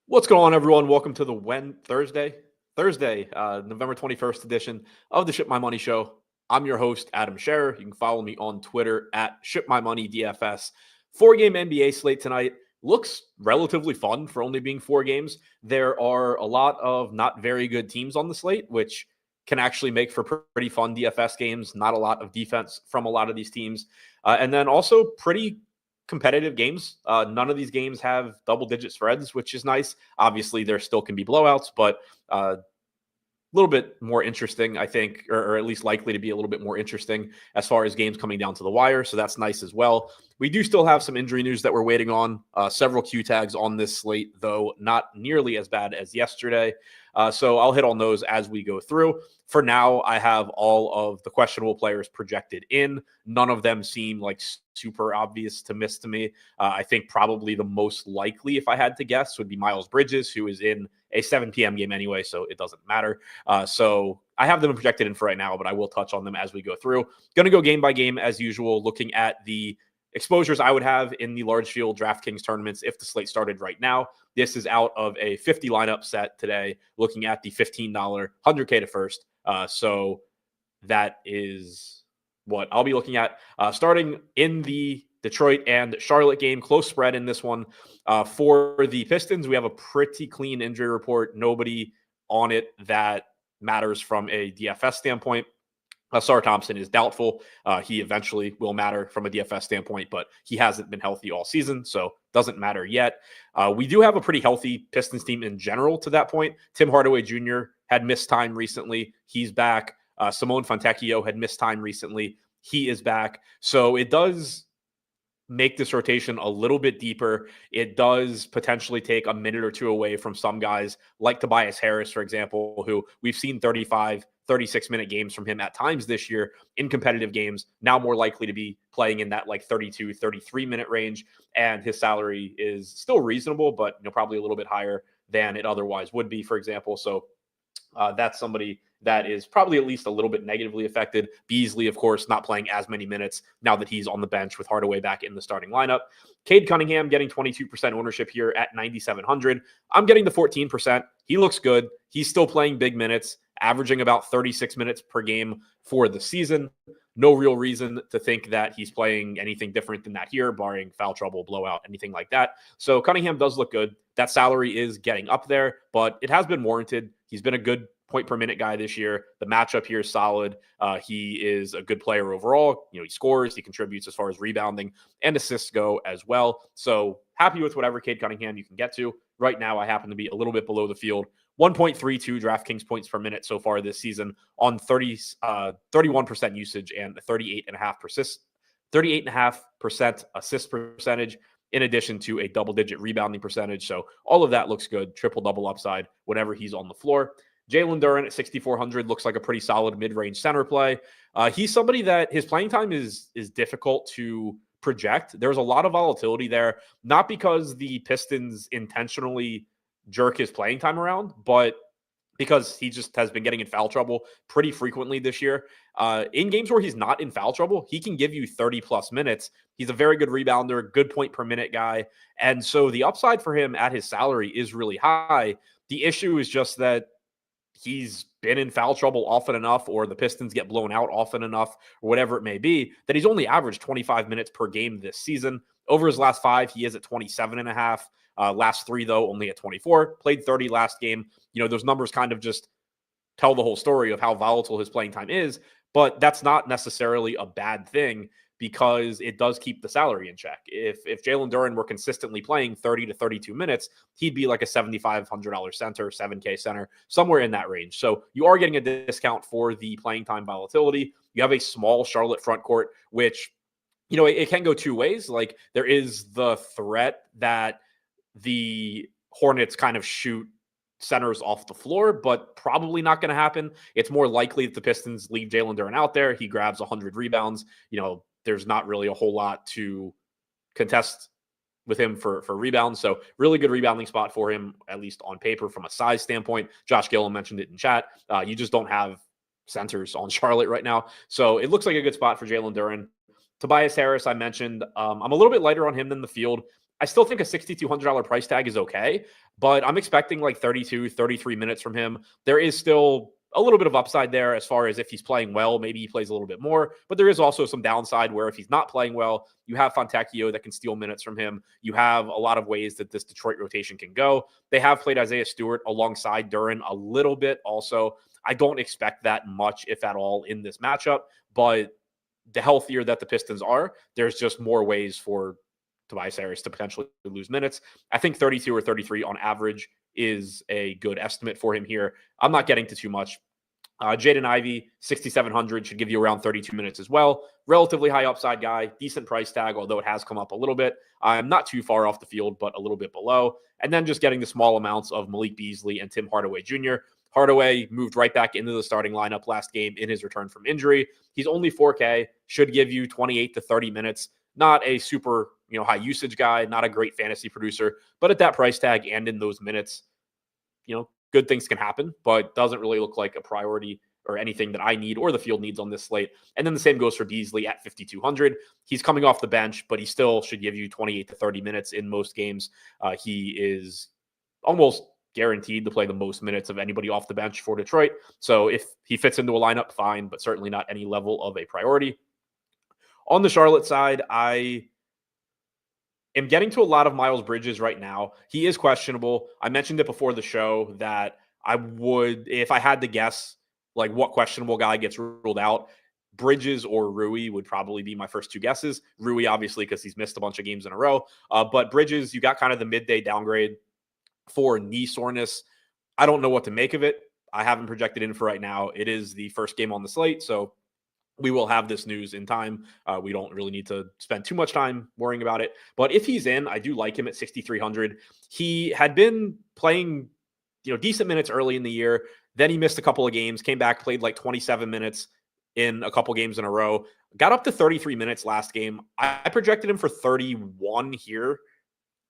What's going on, everyone? Welcome to the Thursday, November 21st edition of the Ship My Money Show. I'm your host, Adam Scherer. You can follow me on Twitter at ShipMyMoney DFS. Four-game NBA slate tonight. Looks relatively fun for only being four games. There are a lot of not very good teams on the slate, which can actually make for pretty fun DFS games. Not a lot of defense from a lot of these teams. And then also pretty competitive games. None of these games have double-digit spreads, which is nice. Obviously, there still can be blowouts, but a little bit more interesting, I think, or at least likely to be a little bit more interesting as far as games coming down to the wire. So that's nice as well. We do still have some injury news that we're waiting on. Several Q tags on this slate, though not nearly as bad as yesterday. So I'll hit on those as we go through. For now, I have all of the questionable players projected in. None of them seem like super obvious to miss to me. I think probably the most likely, if I had to guess, would be Miles Bridges, who is in a 7 p.m. game anyway, so it doesn't matter. So I have them projected in for right now, but I will touch on them as we go through. Going to go game by game as usual, looking at the exposures I would have in the large field DraftKings tournaments if the slate started right now. This is out of a 50 lineup set today, looking at the $15 100K to first. So that is what I'll be looking at. Starting in the Detroit and Charlotte game, close spread in this one. For the Pistons, we have a pretty clean injury report. Nobody on it that matters from a DFS standpoint. Sar Thompson is doubtful. He eventually will matter from a DFS standpoint, but he hasn't been healthy all season, so doesn't matter yet. We do have a pretty healthy Pistons team in general to that point. Tim Hardaway Jr. had missed time recently. He's back. Simone Fontecchio had missed time recently. He is back. So it does make this rotation a little bit deeper. It does potentially take a minute or two away from some guys like Tobias Harris, for example, who we've seen 35, 36-minute games from him at times this year in competitive games, now more likely to be playing in that like 32, 33-minute range. And his salary is still reasonable, but probably a little bit higher than it otherwise would be, for example. So that's somebody that is probably at least a little bit negatively affected. Beasley, of course, not playing as many minutes now that he's on the bench with Hardaway back in the starting lineup. Cade Cunningham getting 22% ownership here at 9,700. I'm getting the 14%. He looks good. He's still playing big minutes, averaging about 36 minutes per game for the season. No real reason to think that he's playing anything different than that here, barring foul trouble, blowout, anything like that. So Cunningham does look good. That salary is getting up there, but it has been warranted. He's been a good point per minute guy this year. The matchup here is solid. He is a good player overall. He scores, he contributes as far as rebounding and assists go as well. So happy with whatever Cade Cunningham you can get to. Right now, I happen to be a little bit below the field. 1.32 DraftKings points per minute so far this season on 31% usage and 38.5% assist percentage, in addition to a double-digit rebounding percentage. So all of that looks good. Triple-double upside whenever he's on the floor. Jalen Duren at 6,400 looks like a pretty solid mid-range center play. He's somebody that his playing time is difficult to project. There's a lot of volatility there, not because the Pistons intentionally jerk his playing time around, but because he just has been getting in foul trouble pretty frequently this year. In games where he's not in foul trouble, he can give you 30-plus minutes. He's a very good rebounder, good point per minute guy. And so the upside for him at his salary is really high. The issue is just that he's been in foul trouble often enough, or the Pistons get blown out often enough, or whatever it may be, that he's only averaged 25 minutes per game this season. Over his last five, he is at 27.5. Last three, though, only at 24. Played 30 last game. Those numbers kind of just tell the whole story of how volatile his playing time is, but that's not necessarily a bad thing because it does keep the salary in check. If Jalen Duren were consistently playing 30 to 32 minutes, he'd be like a $7,500 center, 7K center, somewhere in that range. So you are getting a discount for the playing time volatility. You have a small Charlotte front court, which, it can go two ways. Like, there is the threat that the Hornets kind of shoot centers off the floor, but probably not going to happen. It's more likely that the Pistons leave Jalen Duren out there. He grabs 100 rebounds. There's not really a whole lot to contest with him for rebounds. So really good rebounding spot for him, at least on paper from a size standpoint. Josh Gillum mentioned it in chat. You just don't have centers on Charlotte right now. So it looks like a good spot for Jalen Duren. Tobias Harris, I mentioned. I'm a little bit lighter on him than the field. I still think a $6,200 price tag is okay, but I'm expecting like 32, 33 minutes from him. There is still a little bit of upside there as far as if he's playing well, maybe he plays a little bit more, but there is also some downside where if he's not playing well, you have Fontecchio that can steal minutes from him. You have a lot of ways that this Detroit rotation can go. They have played Isaiah Stewart alongside Duren a little bit also. I don't expect that much, if at all, in this matchup, but the healthier that the Pistons are, there's just more ways for Tobias Harris to potentially lose minutes. I think 32 or 33 on average is a good estimate for him here. I'm not getting to too much. Jaden Ivey, 6,700, should give you around 32 minutes as well. Relatively high upside guy, decent price tag, although it has come up a little bit. I'm not too far off the field, but a little bit below. And then just getting the small amounts of Malik Beasley and Tim Hardaway Jr. Hardaway moved right back into the starting lineup last game in his return from injury. He's only 4K, should give you 28 to 30 minutes. Not a super, high usage guy, not a great fantasy producer, but at that price tag and in those minutes, good things can happen, but doesn't really look like a priority or anything that I need or the field needs on this slate. And then the same goes for Beasley at 5,200. He's coming off the bench, but he still should give you 28 to 30 minutes in most games. He is almost guaranteed to play the most minutes of anybody off the bench for Detroit. So if he fits into a lineup, fine, but certainly not any level of a priority. On the Charlotte side, I am getting to a lot of Miles Bridges right now. He is questionable. I mentioned it before the show that I would, if I had to guess, like what questionable guy gets ruled out, Bridges or Rui would probably be my first two guesses. Rui, obviously, because he's missed a bunch of games in a row. But Bridges, you got kind of the midday downgrade for knee soreness. I don't know what to make of it. I haven't projected in for right now. It is the first game on the slate, so we will have this news in time. We don't really need to spend too much time worrying about it. But if he's in, I do like him at 6,300. He had been playing, decent minutes early in the year. Then he missed a couple of games, came back, played like 27 minutes in a couple games in a row. Got up to 33 minutes last game. I projected him for 31 here.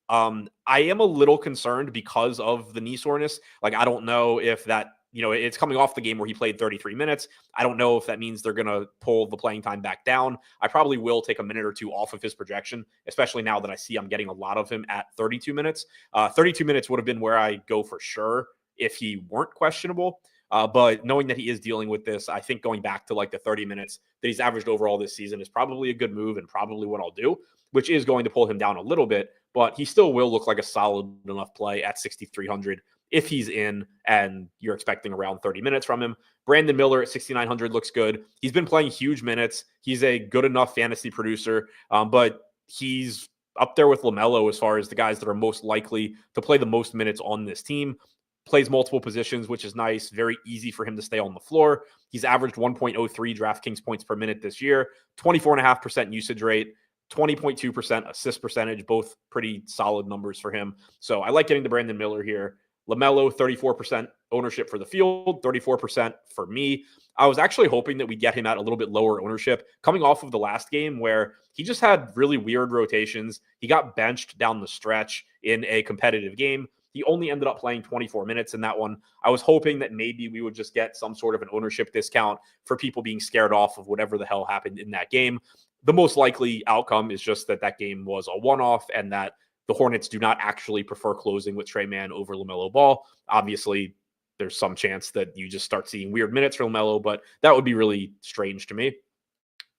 I am a little concerned because of the knee soreness. Like, I don't know if that, it's coming off the game where he played 33 minutes. I don't know if that means they're going to pull the playing time back down. I probably will take a minute or two off of his projection, especially now that I see I'm getting a lot of him at 32 minutes. 32 minutes would have been where I go for sure if he weren't questionable. But knowing that he is dealing with this, I think going back to like the 30 minutes that he's averaged overall this season is probably a good move and probably what I'll do, which is going to pull him down a little bit, but he still will look like a solid enough play at 6,300 if he's in and you're expecting around 30 minutes from him. Brandon Miller at 6,900 looks good. He's been playing huge minutes. He's a good enough fantasy producer, but he's up there with LaMelo as far as the guys that are most likely to play the most minutes on this team. Plays multiple positions, which is nice. Very easy for him to stay on the floor. He's averaged 1.03 DraftKings points per minute this year, 24.5% usage rate, 20.2% assist percentage, both pretty solid numbers for him. So I like getting to Brandon Miller here. LaMelo, 34% ownership for the field, 34% for me. I was actually hoping that we get him at a little bit lower ownership coming off of the last game where he just had really weird rotations. He got benched down the stretch in a competitive game. He only ended up playing 24 minutes in that one. I was hoping that maybe we would just get some sort of an ownership discount for people being scared off of whatever the hell happened in that game. The most likely outcome is just that game was a one-off and that the Hornets do not actually prefer closing with Trey Mann over LaMelo Ball. Obviously, there's some chance that you just start seeing weird minutes for LaMelo, but that would be really strange to me.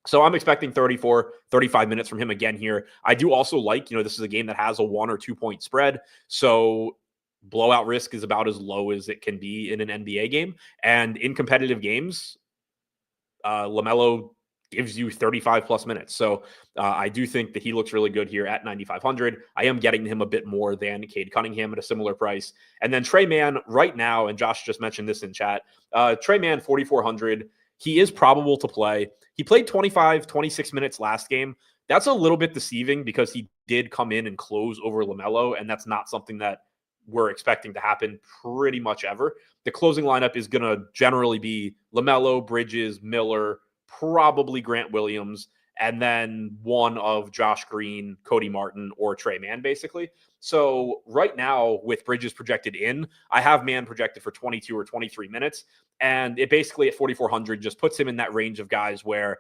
So I'm expecting 34, 35 minutes from him again here. I do also like, this is a game that has a 1 or 2 point spread. So blowout risk is about as low as it can be in an NBA game. And in competitive games, LaMelo gives you 35 plus minutes. So I do think that he looks really good here at 9,500. I am getting him a bit more than Cade Cunningham at a similar price. And then Trey Mann right now, and Josh just mentioned this in chat, Trey Mann, 4,400. He is probable to play. He played 25, 26 minutes last game. That's a little bit deceiving because he did come in and close over LaMelo, and that's not something that we're expecting to happen pretty much ever. The closing lineup is going to generally be LaMelo, Bridges, Miller, probably Grant Williams, and then one of Josh Green, Cody Martin, or Trey Mann, basically. So right now, with Bridges projected in, I have Mann projected for 22 or 23 minutes, and it basically at 4,400 just puts him in that range of guys where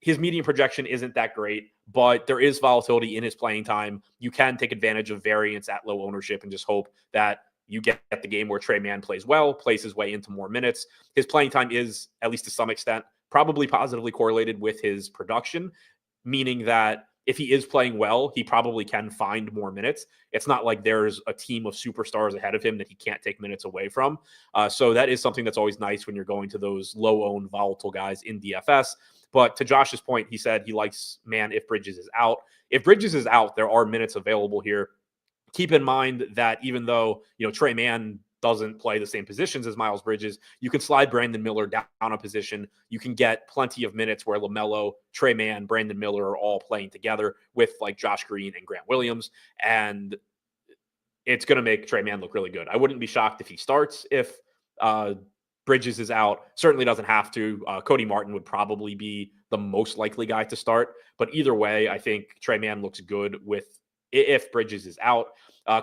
his median projection isn't that great, but there is volatility in his playing time. You can take advantage of variance at low ownership and just hope that you get the game where Trey Mann plays well, plays his way into more minutes. His playing time is, at least to some extent, probably positively correlated with his production, meaning that if he is playing well, he probably can find more minutes. It's not like there's a team of superstars ahead of him that he can't take minutes away from. So that is something that's always nice when you're going to those low-owned, volatile guys in DFS. But to Josh's point, he said he likes Mann if Bridges is out. If Bridges is out, there are minutes available here. Keep in mind that even though, Trey Mann doesn't play the same positions as Miles Bridges, you can slide Brandon Miller down a position. You can get plenty of minutes where LaMelo, Trey Mann, Brandon Miller are all playing together with like Josh Green and Grant Williams. And it's going to make Trey Mann look really good. I wouldn't be shocked if he starts if Bridges is out. Certainly doesn't have to. Cody Martin would probably be the most likely guy to start. But either way, I think Trey Mann looks good if Bridges is out.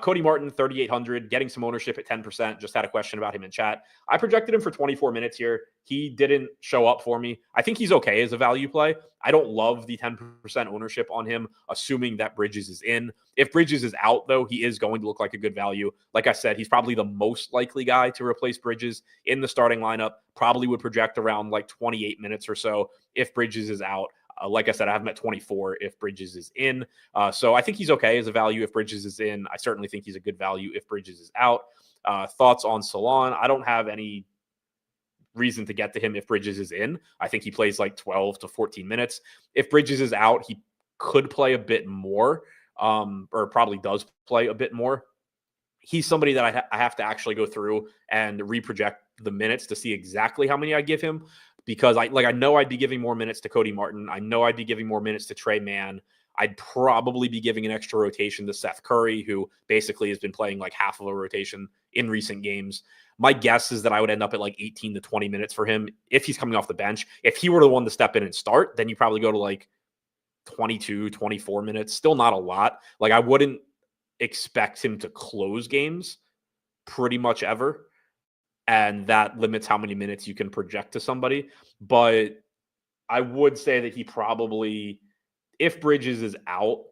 Cody Martin, 3,800, getting some ownership at 10%. Just had a question about him in chat. I projected him for 24 minutes here. He didn't show up for me. I think he's okay as a value play. I don't love the 10% ownership on him, assuming that Bridges is in. If Bridges is out, though, he is going to look like a good value. Like I said, he's probably the most likely guy to replace Bridges in the starting lineup. Probably would project around like 28 minutes or so if Bridges is out. Like I said, I have him at 24 if Bridges is in. So I think he's okay as a value if Bridges is in. I certainly think he's a good value if Bridges is out. Thoughts on Salon? I don't have any reason to get to him if Bridges is in. I think he plays like 12 to 14 minutes. If Bridges is out, he could play a bit more, or probably does play a bit more. He's somebody that I have to actually go through and reproject the minutes to see exactly how many I give him, because I know I'd be giving more minutes to Cody Martin. I know I'd be giving more minutes to Trey Mann. I'd probably be giving an extra rotation to Seth Curry, who basically has been playing like half of a rotation in recent games. My guess is that I would end up at like 18 to 20 minutes for him if he's coming off the bench. If he were the one to step in and start, then you probably go to like 22, 24 minutes. Still not a lot. Like I wouldn't expect him to close games pretty much ever. And that limits how many minutes you can project to somebody. But I would say that he probably, if Bridges is out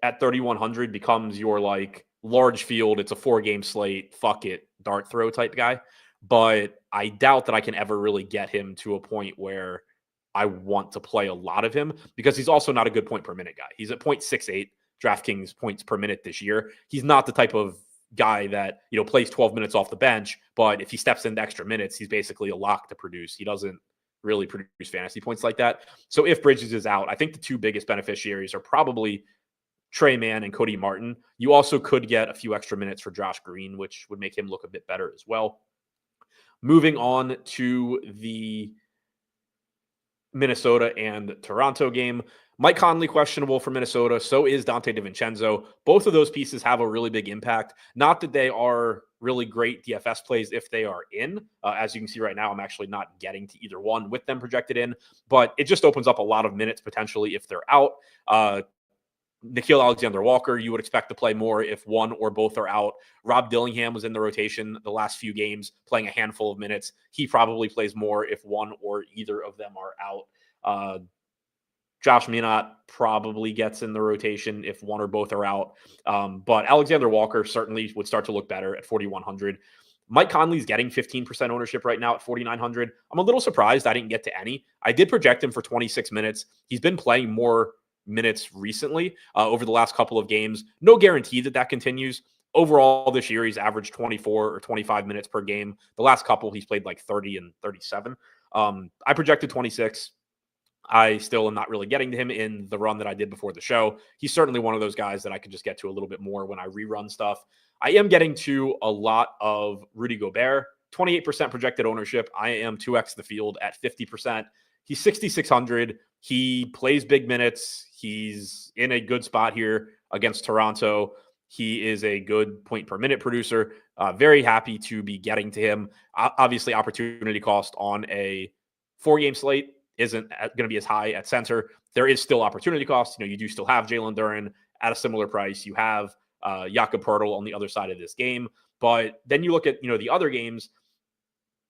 at 3,100, becomes your like large field. It's a 4-game slate. Fuck it. Dart throw type guy. But I doubt that I can ever really get him to a point where I want to play a lot of him, because he's also not a good point per minute guy. He's at 0.68 DraftKings points per minute this year. He's not the type of guy that, plays 12 minutes off the bench, but if he steps into extra minutes, he's basically a lock to produce. He doesn't really produce fantasy points like that. So if Bridges is out, I think the two biggest beneficiaries are probably Trey Mann and Cody Martin. You also could get a few extra minutes for Josh Green, which would make him look a bit better as well. Moving on to the Minnesota and Toronto game. Mike Conley questionable for Minnesota. So is Dante DiVincenzo. Both of those pieces have a really big impact. Not that they are really great DFS plays if they are in. As you can see right now, I'm actually not getting to either one with them projected in, but it just opens up a lot of minutes potentially if they're out. Nickeil Alexander-Walker, you would expect to play more if one or both are out. Rob Dillingham was in the rotation the last few games, playing a handful of minutes. He probably plays more if one or either of them are out. Josh Minott probably gets in the rotation if one or both are out. But Alexander Walker certainly would start to look better at 4,100. Mike Conley's getting 15% ownership right now at 4,900. I'm a little surprised I didn't get to any. I did project him for 26 minutes. He's been playing more minutes recently over the last couple of games. No guarantee that continues. Overall this year, he's averaged 24 or 25 minutes per game. The last couple, he's played like 30 and 37. I projected 26. I still am not really getting to him in the run that I did before the show. He's certainly one of those guys that I could just get to a little bit more when I rerun stuff. I am getting to a lot of Rudy Gobert, 28% projected ownership. I am 2x the field at 50%. He's 6,600. He plays big minutes. He's in a good spot here against Toronto. He is a good point per minute producer. Very happy to be getting to him. Obviously, opportunity cost on a 4-game slate isn't going to be as high at center. There is still opportunity cost. You do still have Jalen Duren at a similar price. You have Jakob Poeltl on the other side of this game. But then you look at, the other games.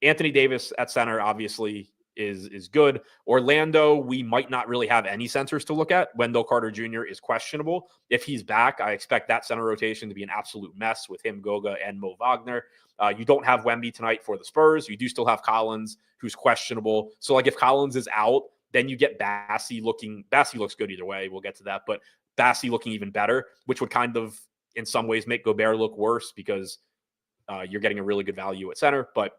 Anthony Davis at center, obviously, is good. Orlando, we might not really have any centers to look at. Wendell Carter Jr. is questionable. If he's back, I expect that center rotation to be an absolute mess with him, Goga, and Mo Wagner. You don't have Wemby tonight for the Spurs. You do still have Collins, who's questionable. So, like, if Collins is out, then you get Bassey looking. Bassey looks good either way. We'll get to that. But Bassey looking even better, which would kind of, in some ways, make Gobert look worse because you're getting a really good value at center. But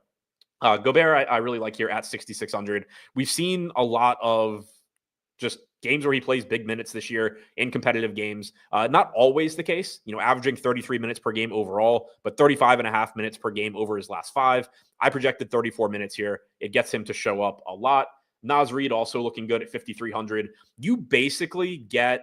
Gobert, I really like here at 6,600. We've seen a lot of just games where he plays big minutes this year in competitive games. Not always the case, averaging 33 minutes per game overall, but 35 and a half minutes per game over his last 5. I projected 34 minutes here. It gets him to show up a lot. Naz Reid also looking good at 5,300. You basically get,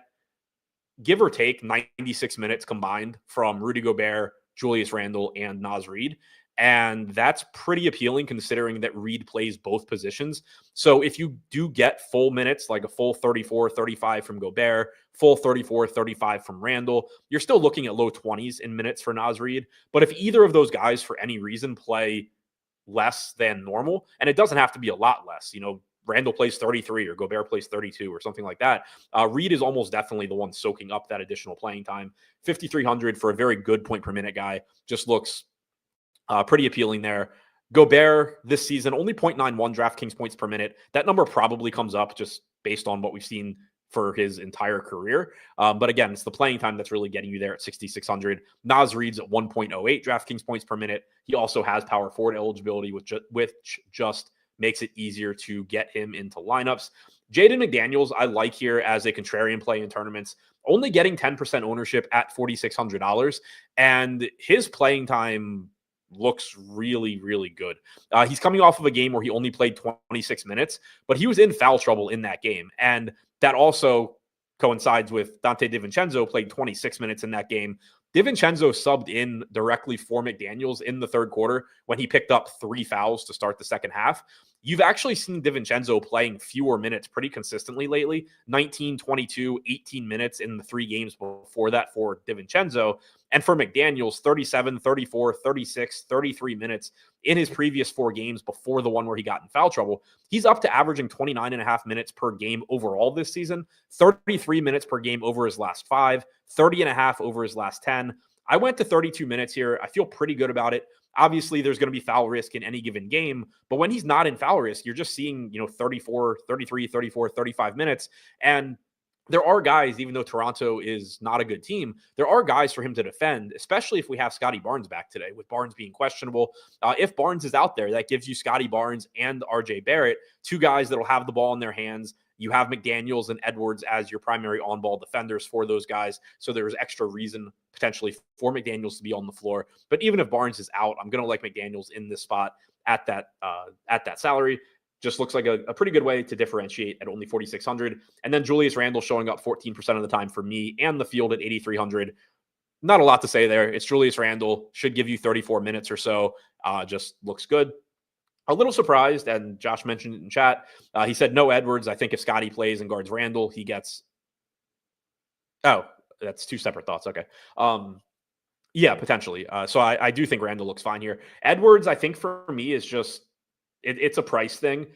give or take, 96 minutes combined from Rudy Gobert, Julius Randle, and Naz Reid. And that's pretty appealing considering that Reid plays both positions. So if you do get full minutes, like a full 34, 35 from Gobert, full 34, 35 from Randle, you're still looking at low 20s in minutes for Naz Reid. But if either of those guys for any reason play less than normal, and it doesn't have to be a lot less, Randle plays 33 or Gobert plays 32 or something like that, Reid is almost definitely the one soaking up that additional playing time. 5,300 for a very good point per minute guy just looks pretty appealing there. Gobert this season, only 0.91 DraftKings points per minute. That number probably comes up just based on what we've seen for his entire career. But again, it's the playing time that's really getting you there at 6,600. Naz Reid's at 1.08 DraftKings points per minute. He also has power forward eligibility, which just makes it easier to get him into lineups. Jaden McDaniels, I like here as a contrarian play in tournaments, only getting 10% ownership at $4,600. And his playing time looks really, really good. He's coming off of a game where he only played 26 minutes, but he was in foul trouble in that game. And that also coincides with Dante DiVincenzo played 26 minutes in that game. DiVincenzo subbed in directly for McDaniels in the third quarter when he picked up 3 fouls to start the second half. You've actually seen DiVincenzo playing fewer minutes pretty consistently lately, 19, 22, 18 minutes in the 3 games before that for DiVincenzo. And for McDaniels, 37, 34, 36, 33 minutes in his previous 4 games before the one where he got in foul trouble. He's up to averaging 29 and a half minutes per game overall this season, 33 minutes per game over his last 5, 30 and a half over his last 10. I went to 32 minutes here. I feel pretty good about it. Obviously, there's going to be foul risk in any given game, but when he's not in foul risk, you're just seeing, 34, 33, 34, 35 minutes. And there are guys, even though Toronto is not a good team, there are guys for him to defend, especially if we have Scotty Barnes back today, with Barnes being questionable. If Barnes is out there, that gives you Scotty Barnes and RJ Barrett, 2 guys that will have the ball in their hands. You have McDaniels and Edwards as your primary on-ball defenders for those guys. So there's extra reason potentially for McDaniels to be on the floor. But even if Barnes is out, I'm going to like McDaniels in this spot at that salary. Just looks like a pretty good way to differentiate at only 4,600. And then Julius Randle showing up 14% of the time for me and the field at 8,300. Not a lot to say there. It's Julius Randle. Should give you 34 minutes or so. Just looks good. A little surprised, and Josh mentioned it in chat. He said no Edwards. I think if Scotty plays and guards Randle, he gets... Oh, that's 2 separate thoughts. Okay. Yeah, potentially. So I do think Randle looks fine here. Edwards, I think for me is just... It's a price thing.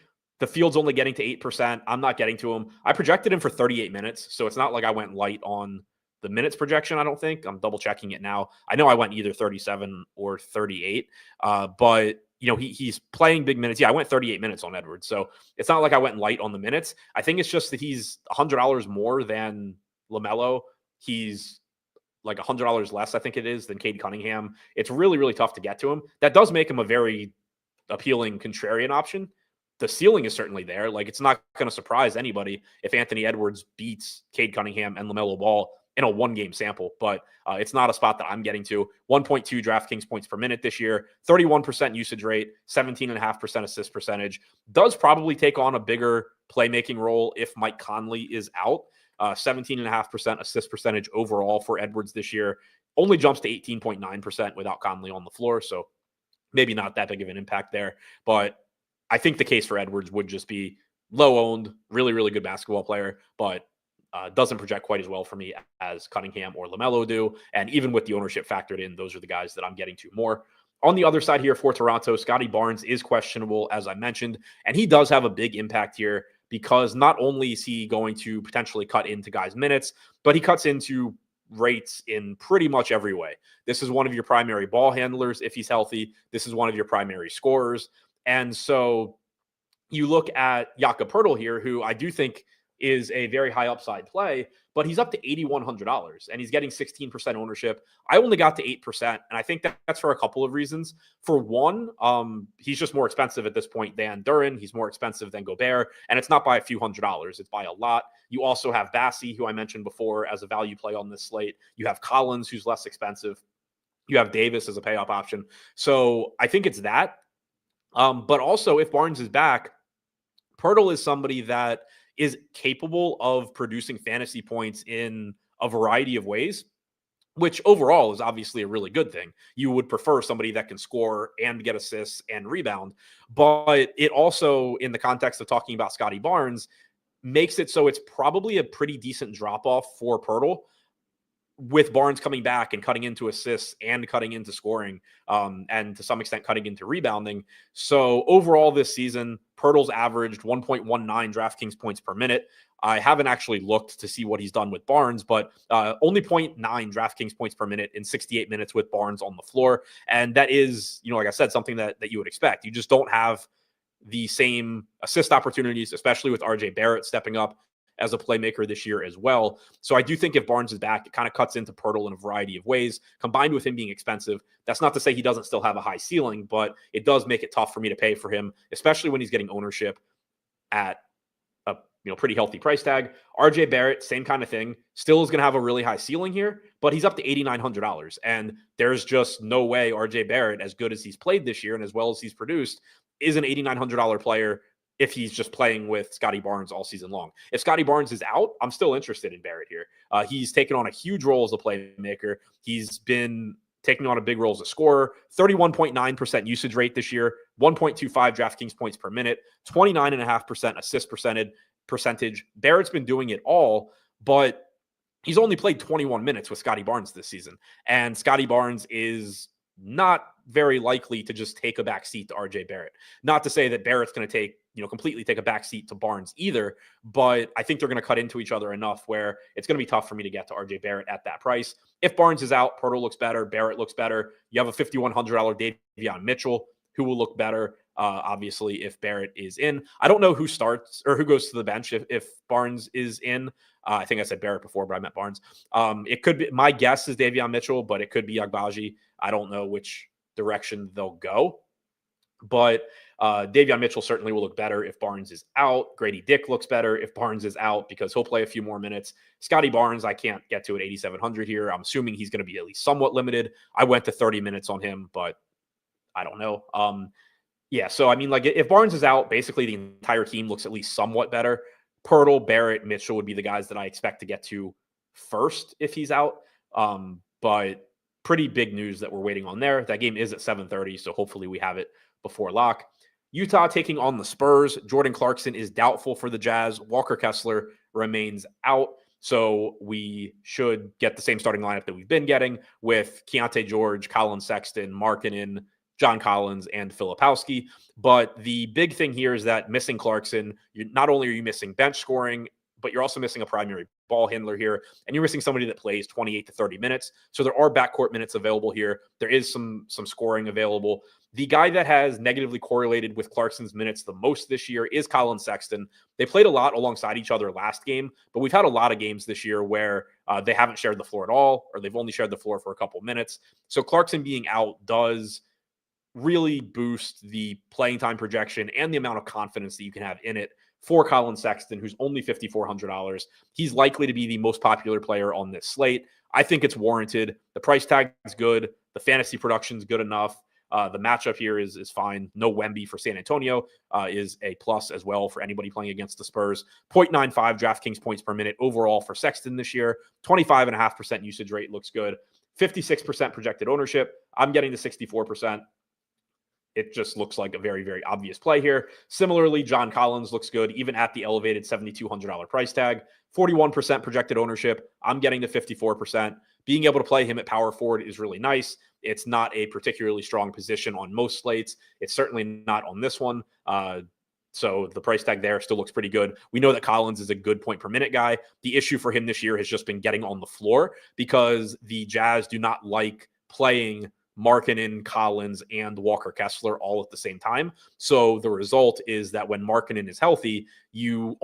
The field's only getting to 8%. I'm not getting to him. I projected him for 38 minutes, so it's not like I went light on the minutes projection, I don't think. I'm double checking it now. I know I went either 37 or 38, but he's playing big minutes. Yeah, I went 38 minutes on Edwards, so it's not like I went light on the minutes. I think it's just that he's $100 more than LaMelo. He's like $100 less, I think it is, than Cade Cunningham. It's really, really tough to get to him. That does make him a very appealing contrarian option. The ceiling is certainly there. Like, it's not going to surprise anybody if Anthony Edwards beats Cade Cunningham and LaMelo Ball in a 1-game sample, but it's not a spot that I'm getting to. 1.2 DraftKings points per minute this year, 31% usage rate, 17.5% assist percentage. Does probably take on a bigger playmaking role if Mike Conley is out. 17.5% assist percentage overall for Edwards this year. Only jumps to 18.9% without Conley on the floor, so maybe not that big of an impact there. But I think the case for Edwards would just be low-owned, really, really good basketball player, but doesn't project quite as well for me as Cunningham or LaMelo do. And even with the ownership factored in, those are the guys that I'm getting to more. On the other side here for Toronto, Scotty Barnes is questionable, as I mentioned, and he does have a big impact here because not only is he going to potentially cut into guys' minutes, but he cuts into rates in pretty much every way. This is one of your primary ball handlers if he's healthy. This is one of your primary scorers. And so you look at Jakob Poeltl here, who I do think is a very high upside play, but he's up to $8,100 and he's getting 16% ownership. I only got to 8%, and I think that's for a couple of reasons. For one, he's just more expensive at this point than Duran. He's more expensive than Gobert, and it's not by a few $100s. It's by a lot. You also have Bassi, who I mentioned before as a value play on this slate. You have Collins, who's less expensive. You have Davis as a pay-up option. So I think it's that. But also, if Barnes is back, Poeltl is somebody that is capable of producing fantasy points in a variety of ways, which overall is obviously a really good thing. You would prefer somebody that can score and get assists and rebound. But it also, in the context of talking about Scotty Barnes, makes it so it's probably a pretty decent drop-off for Poeltl, with Barnes coming back and cutting into assists and cutting into scoring, and to some extent cutting into rebounding. So overall this season, Poeltl's averaged 1.19 DraftKings points per minute. I haven't actually looked to see what he's done with Barnes, but only 0.9 DraftKings points per minute in 68 minutes with Barnes on the floor. And that is, like I said, something that you would expect. You just don't have the same assist opportunities, especially with RJ Barrett stepping up as a playmaker this year as well. So I do think if Barnes is back, it kind of cuts into Poeltl in a variety of ways, combined with him being expensive. That's not to say he doesn't still have a high ceiling, but it does make it tough for me to pay for him, especially when he's getting ownership at a pretty healthy price tag. RJ Barrett, same kind of thing, still is going to have a really high ceiling here, but he's up to $8,900. And there's just no way RJ Barrett, as good as he's played this year and as well as he's produced, is an $8,900 player if he's just playing with Scotty Barnes all season long. If Scotty Barnes is out, I'm still interested in Barrett here. He's taken on a huge role as a playmaker. He's been taking on a big role as a scorer, 31.9% usage rate this year, 1.25 DraftKings points per minute, 29.5% assist percentage. Barrett's been doing it all, but he's only played 21 minutes with Scotty Barnes this season. And Scotty Barnes is not very likely to just take a back seat to RJ Barrett. Not to say that Barrett's going to completely take a back seat to Barnes either, but I think they're going to cut into each other enough where it's going to be tough for me to get to RJ Barrett at that price. If Barnes is out, Poeltl looks better, Barrett looks better. You have a $5,100 Davion Mitchell who will look better, obviously, if Barrett is in. I don't know who starts or who goes to the bench if Barnes is in. I think I said Barrett before, but I meant Barnes. It could be, my guess is Davion Mitchell, but it could be Agbaji. I don't know which direction they'll go. But Davion Mitchell certainly will look better if Barnes is out. Grady Dick looks better if Barnes is out because he'll play a few more minutes. Scotty Barnes, I can't get to at 8,700 here. I'm assuming he's going to be at least somewhat limited. I went to 30 minutes on him, but I don't know. Yeah, so I mean, like if Barnes is out, basically the entire team looks at least somewhat better. Poeltl, Barrett, Mitchell would be the guys that I expect to get to first if he's out. But pretty big news that we're waiting on there. That game is at 7:30, so hopefully we have it before lock. Utah taking on the Spurs. Jordan Clarkson is doubtful for the Jazz. Walker Kessler remains out. So we should get the same starting lineup that we've been getting with Keontae George, Colin Sexton, Markkanen, John Collins, and Filipowski. But the big thing here is that missing Clarkson, not only are you missing bench scoring, but you're also missing a primary ball handler here, and you're missing somebody that plays 28 to 30 minutes. So there are backcourt minutes available here. There is some scoring available. The guy that has negatively correlated with Clarkson's minutes the most this year is Colin Sexton. They played a lot alongside each other last game, but we've had a lot of games this year where they haven't shared the floor at all, or they've only shared the floor for a couple minutes. So Clarkson being out does really boost the playing time projection and the amount of confidence that you can have in it for Colin Sexton, who's only $5,400. He's likely to be the most popular player on this slate. I think it's warranted. The price tag is good. The fantasy production is good enough. The matchup here is fine. No Wemby for San Antonio is a plus as well for anybody playing against the Spurs. 0.95 DraftKings points per minute overall for Sexton this year. 25.5% usage rate looks good. 56% projected ownership. I'm getting to 64%. It just looks like a very, very obvious play here. Similarly, John Collins looks good, even at the elevated $7,200 price tag. 41% projected ownership. I'm getting to 54%. Being able to play him at power forward is really nice. It's not a particularly strong position on most slates. It's certainly not on this one. So the price tag there still looks pretty good. We know that Collins is a good point per minute guy. The issue for him this year has just been getting on the floor because the Jazz do not like playing Markkanen, Collins, and Walker Kessler all at the same time. So the result is that when Markkanen is healthy, you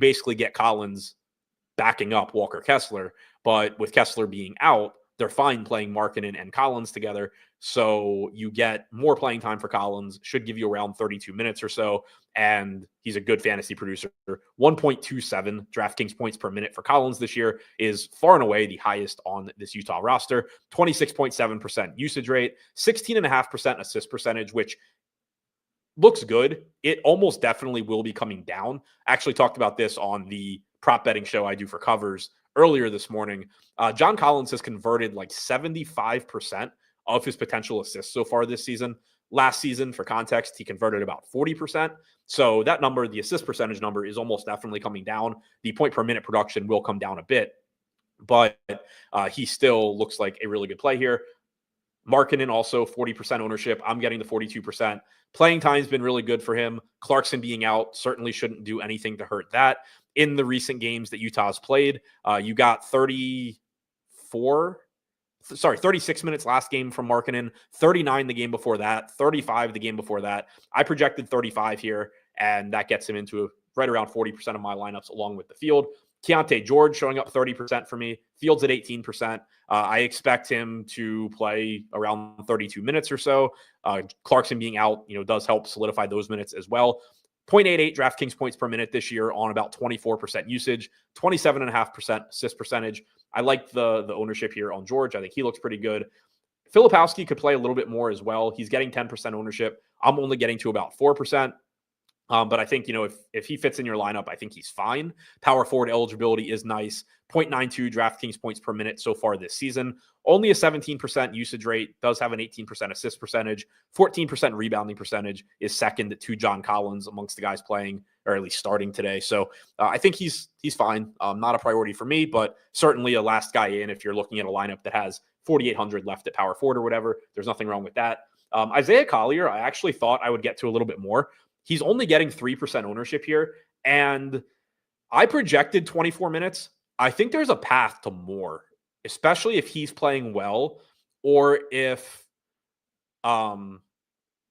basically get Collins backing up Walker Kessler. But with Kessler being out, they're fine playing Markkanen and Collins together. So you get more playing time for Collins, should give you around 32 minutes or so. And he's a good fantasy producer. 1.27 DraftKings points per minute for Collins this year is far and away the highest on this Utah roster. 26.7% usage rate, 16.5% assist percentage, which looks good. It almost definitely will be coming down. I actually talked about this on the prop betting show I do for covers earlier this morning. John Collins has converted like 75% of his potential assists so far this season. Last season, for context, he converted about 40%. So that number, the assist percentage number, is almost definitely coming down. The point per minute production will come down a bit, but he still looks like a really good play here. Markkanen also 40% ownership. I'm getting the 42%. Playing time's been really good for him. Clarkson being out certainly shouldn't do anything to hurt that. In the recent games that Utah's played, you got 36 minutes last game from Markkanen, 39 the game before that, 35 the game before that. I projected 35 here, and that gets him into right around 40% of my lineups along with the field. Keontae George showing up 30% for me. Fields at 18%. I expect him to play around 32 minutes or so. Clarkson being out, does help solidify those minutes as well. 0.88 DraftKings points per minute this year on about 24% usage, 27.5% assist percentage. I like the ownership here on George. I think he looks pretty good. Filipowski could play a little bit more as well. He's getting 10% ownership. I'm only getting to about 4%. But I think, if he fits in your lineup, I think he's fine. Power forward eligibility is nice. 0.92 DraftKings points per minute so far this season. Only a 17% usage rate. Does have an 18% assist percentage. 14% rebounding percentage. Is second to John Collins amongst the guys playing, or at least starting today. So I think he's fine. Not a priority for me, but certainly a last guy in if you're looking at a lineup that has 4,800 left at power forward or whatever. There's nothing wrong with that. Isaiah Collier, I actually thought I would get to a little bit more. He's only getting 3% ownership here, and I projected 24 minutes. I think there's a path to more, especially if he's playing well or if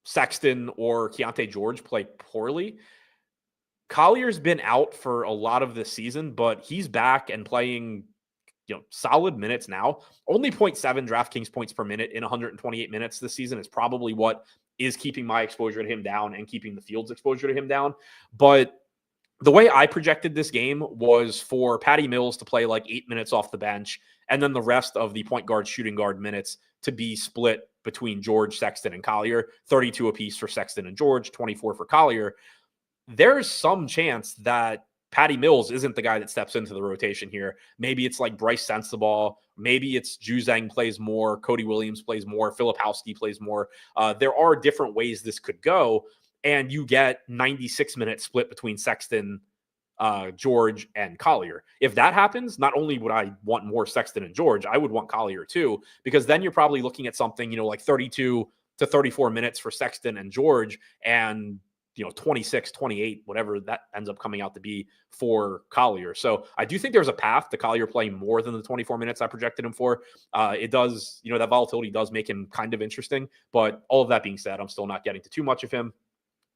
Sexton or Keontae George play poorly. Collier's been out for a lot of this season, but he's back and playing solid minutes now. Only 0.7 DraftKings points per minute in 128 minutes this season is probably what is keeping my exposure to him down and keeping the field's exposure to him down. But the way I projected this game was for Patty Mills to play like 8 minutes off the bench, and then the rest of the point guard, shooting guard minutes to be split between George, Sexton, and Collier. 32 apiece for Sexton and George, 24 for Collier. There's some chance that Patty Mills isn't the guy that steps into the rotation here. Maybe it's like Bryce Sensabaugh. Maybe it's Juzang plays more. Cody Williams plays more. Filipowski plays more. There are different ways this could go, and you get 96 minutes split between Sexton, George, and Collier. If that happens, not only would I want more Sexton and George, I would want Collier too, because then you're probably looking at something, like 32 to 34 minutes for Sexton and George, and 26, 28, whatever that ends up coming out to be for Collier. So I do think there's a path to Collier playing more than the 24 minutes I projected him for. It does, that volatility does make him kind of interesting, but all of that being said, I'm still not getting to too much of him.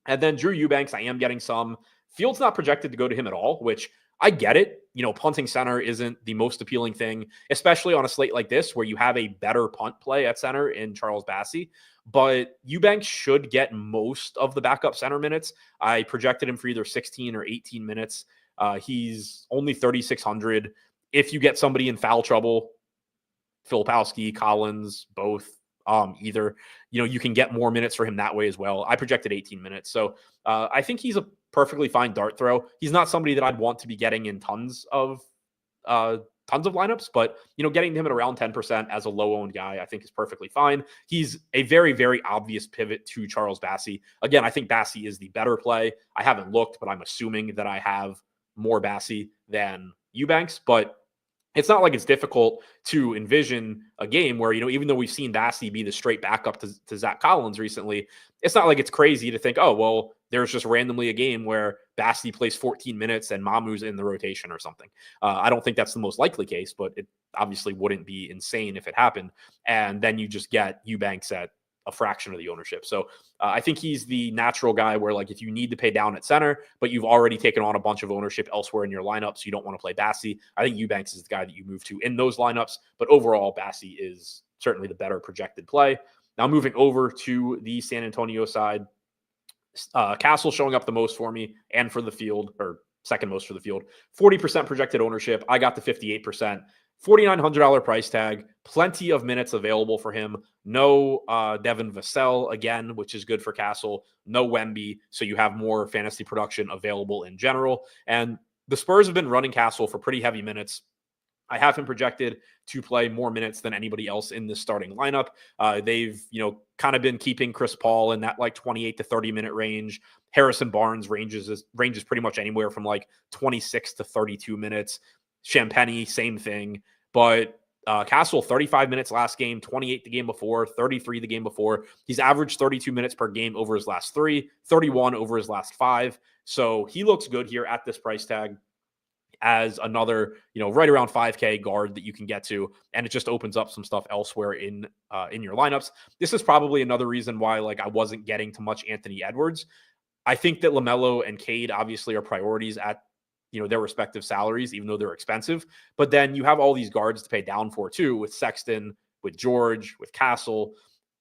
And then Drew Eubanks, I am getting some. Field's not projected to go to him at all, which I get it. Punting center isn't the most appealing thing, especially on a slate like this where you have a better punt play at center in Charles Bassey. But Eubanks should get most of the backup center minutes. I projected him for either 16 or 18 minutes. He's only 3,600. If you get somebody in foul trouble, Filipowski, Collins, both, either, you can get more minutes for him that way as well. I projected 18 minutes. So I think he's a perfectly fine dart throw. He's not somebody that I'd want to be getting in tons of lineups, but getting him at around 10% as a low-owned guy, I think is perfectly fine. He's a very, very obvious pivot to Charles Bassey. Again, I think Bassey is the better play. I haven't looked, but I'm assuming that I have more Bassey than Eubanks. But it's not like it's difficult to envision a game where, even though we've seen Bassey be the straight backup to Zach Collins recently, it's not like it's crazy to think, oh, well, there's just randomly a game where Bassey plays 14 minutes and Mamu's in the rotation or something. I don't think that's the most likely case, but it obviously wouldn't be insane if it happened. And then you just get Eubanks at a fraction of the ownership. So I think he's the natural guy where, like, if you need to pay down at center, but you've already taken on a bunch of ownership elsewhere in your lineup, so you don't want to play Bassey, I think Eubanks is the guy that you move to in those lineups. But overall, Bassey is certainly the better projected play. Now moving over to the San Antonio side, Castle showing up the most for me and for the field, or second most for the field. 40% projected ownership. I got the 58%. $4,900 price tag, plenty of minutes available for him. No Devin Vassell again, which is good for Castle. No Wemby, so you have more fantasy production available in general. And the Spurs have been running Castle for pretty heavy minutes. I have him projected to play more minutes than anybody else in this starting lineup. They've, kind of been keeping Chris Paul in that like 28 to 30 minute range. Harrison Barnes ranges pretty much anywhere from like 26 to 32 minutes. Champagny, same thing. But Castle, 35 minutes last game, 28 the game before, 33 the game before. He's averaged 32 minutes per game over his last 3, 31 over his last 5. So he looks good here at this price tag as another, right around 5K guard that you can get to. And it just opens up some stuff elsewhere in your lineups. This is probably another reason why, like, I wasn't getting to much Anthony Edwards. I think that LaMelo and Cade obviously are priorities at their respective salaries, even though they're expensive. But then you have all these guards to pay down for too, with Sexton, with George, with Castle.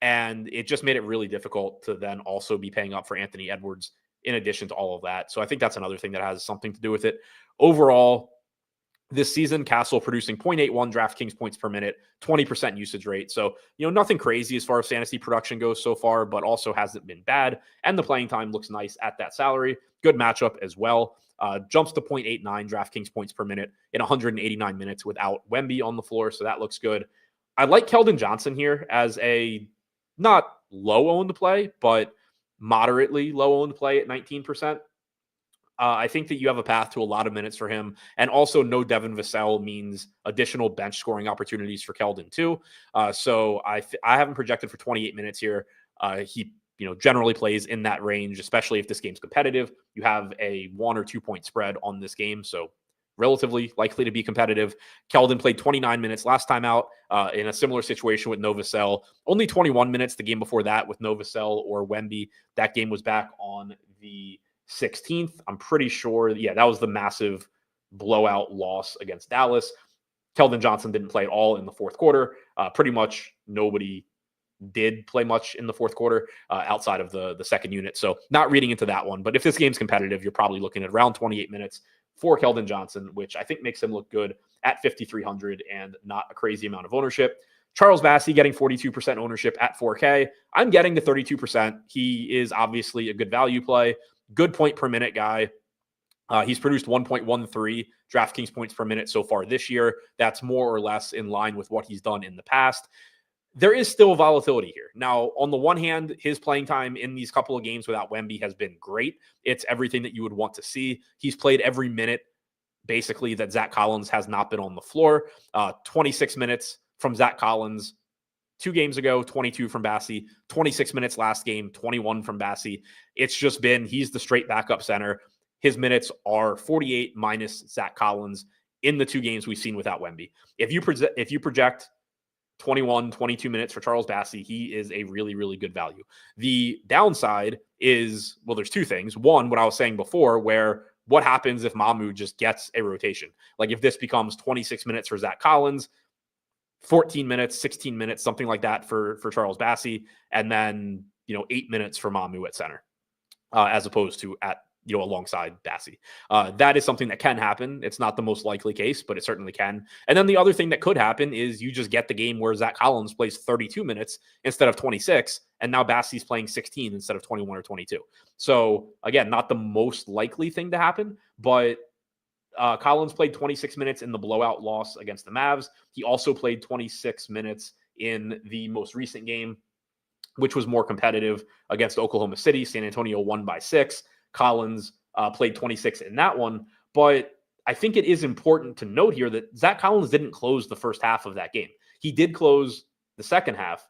And it just made it really difficult to then also be paying up for Anthony Edwards in addition to all of that. So I think that's another thing that has something to do with it. Overall, this season, Castle producing 0.81 DraftKings points per minute, 20% usage rate. So, nothing crazy as far as fantasy production goes so far, but also hasn't been bad. And the playing time looks nice at that salary. Good matchup as well. Jumps to 0.89 DraftKings points per minute in 189 minutes without Wemby on the floor. So that looks good. I like Keldon Johnson here as a not low-owned play, but moderately low-owned play at 19%. I think that you have a path to a lot of minutes for him. And also no Devin Vassell means additional bench scoring opportunities for Keldon too. So I have him projected for 28 minutes here. He generally plays in that range, especially if this game's competitive. You have a 1 or 2 point spread on this game, so relatively likely to be competitive. Keldon played 29 minutes last time out in a similar situation with Vassell. Only 21 minutes the game before that with Vassell or Wemby. That game was back on the 16th. I'm pretty sure, that was the massive blowout loss against Dallas. Keldon Johnson didn't play at all in the fourth quarter. Pretty much nobody did play much in the fourth quarter outside of the second unit. So not reading into that one. But if this game's competitive, you're probably looking at around 28 minutes for Keldon Johnson, which I think makes him look good at 5,300 and not a crazy amount of ownership. Charles Bassey getting 42% ownership at 4K. I'm getting the 32%. He is obviously a good value play, good point per minute guy. He's produced 1.13 DraftKings points per minute so far this year. That's more or less in line with what he's done in the past. There is still volatility here. Now, on the one hand, his playing time in these couple of games without Wemby has been great. It's everything that you would want to see. He's played every minute, basically, that Zach Collins has not been on the floor. 26 minutes from Zach Collins 2 games ago, 22 from Bassey, 26 minutes last game, 21 from Bassey. It's just been, he's the straight backup center. His minutes are 48 minus Zach Collins in the 2 games we've seen without Wemby. If you project 21, 22 minutes for Charles Bassey, he is a really, really good value. The downside is, well, there's 2 things. One, what I was saying before, where what happens if Mamu just gets a rotation? Like if this becomes 26 minutes for Zach Collins, 14 minutes, 16 minutes, something like that for Charles Bassey, and then 8 minutes for Mamu at center, as opposed to at alongside Bassey. That is something that can happen. It's not the most likely case, but it certainly can. And then the other thing that could happen is you just get the game where Zach Collins plays 32 minutes instead of 26, and now Bassey's playing 16 instead of 21 or 22. So again, not the most likely thing to happen, but Collins played 26 minutes in the blowout loss against the Mavs. He also played 26 minutes in the most recent game, which was more competitive against Oklahoma City. San Antonio won by 6. Collins played 26 in that one. But I think it is important to note here that Zach Collins didn't close the first half of that game. He did close the second half.